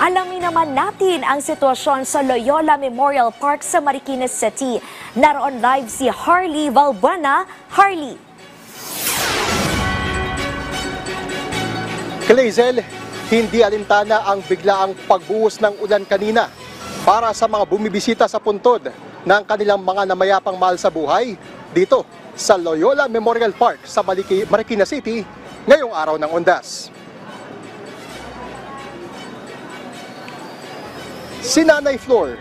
Alamin naman natin ang sitwasyon sa Loyola Memorial Park sa Marikina City. Naroon live si Harley Valbuena. Harley. Clazel, hindi alintana ang biglaang pagbuhos ng ulan kanina para sa mga bumibisita sa puntod ng kanilang mga namayapang mahal sa buhay dito sa Loyola Memorial Park sa Marikina City ngayong araw ng Undas. Si Nanay Flor,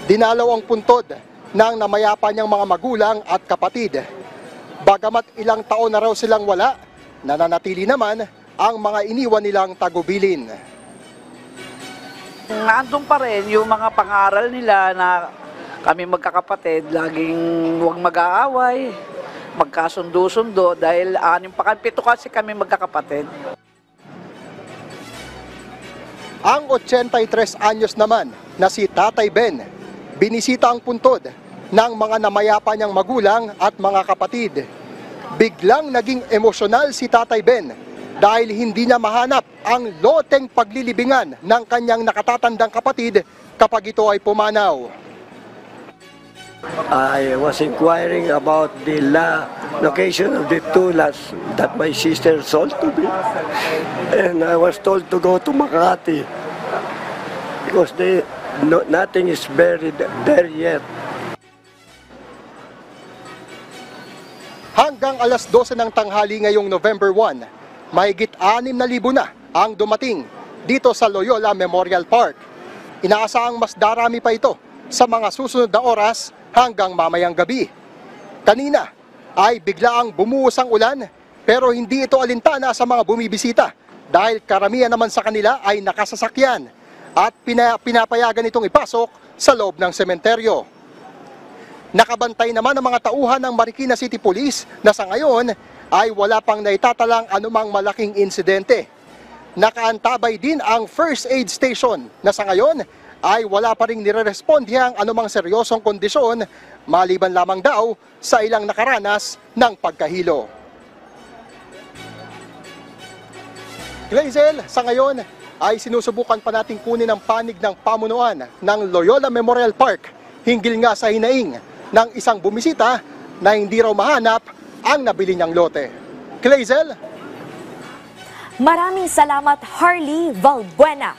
dinalaw ang puntod ng namayapa niyang mga magulang at kapatid. Bagamat ilang taon na raw silang wala, nananatili naman ang mga iniwan nilang tagubilin. Naandun pa rin yung mga pangaral nila na kami magkakapatid, laging huwag mag-aaway, magkasundo-sundo dahil 7 kasi kami magkakapatid. Ang 83 anyos naman na si Tatay Ben, binisita ang puntod ng mga namayapa niyang magulang at mga kapatid. Biglang naging emosyonal si Tatay Ben dahil hindi niya mahanap ang loteng paglilibingan ng kanyang nakatatandang kapatid kapag ito ay pumanaw. I was inquiring about the location of the two lots that my sister sold to me. And I was told to go to Makati because nothing is buried there yet. Hanggang alas 12 ng tanghali ngayong November 1, mahigit 6,000 na ang dumating dito sa Loyola Memorial Park. Inaasahang mas darami pa ito sa mga susunod na oras hanggang mamayang gabi. Kanina ay biglaang bumuhos ang ulan pero hindi ito alintana sa mga bumibisita dahil karamihan naman sa kanila ay nakasasakyan at pinapayagan itong ipasok sa loob ng sementeryo. Nakabantay naman ang mga tauhan ng Marikina City Police na sa ngayon ay wala pang naitatalang anumang malaking insidente. Nakaantabay din ang first aid station na sa ngayon ay wala pa ring nire-respondihang anumang seryosong kondisyon maliban lamang daw sa ilang nakaranas ng pagkahilo. Clazel, sa ngayon ay sinusubukan pa nating kunin ang panig ng pamunuan ng Loyola Memorial Park hinggil nga sa hinaing ng isang bumisita na hindi raw mahanap ang nabili niyang lote. Clazel? Maraming salamat, Harley Valbuena.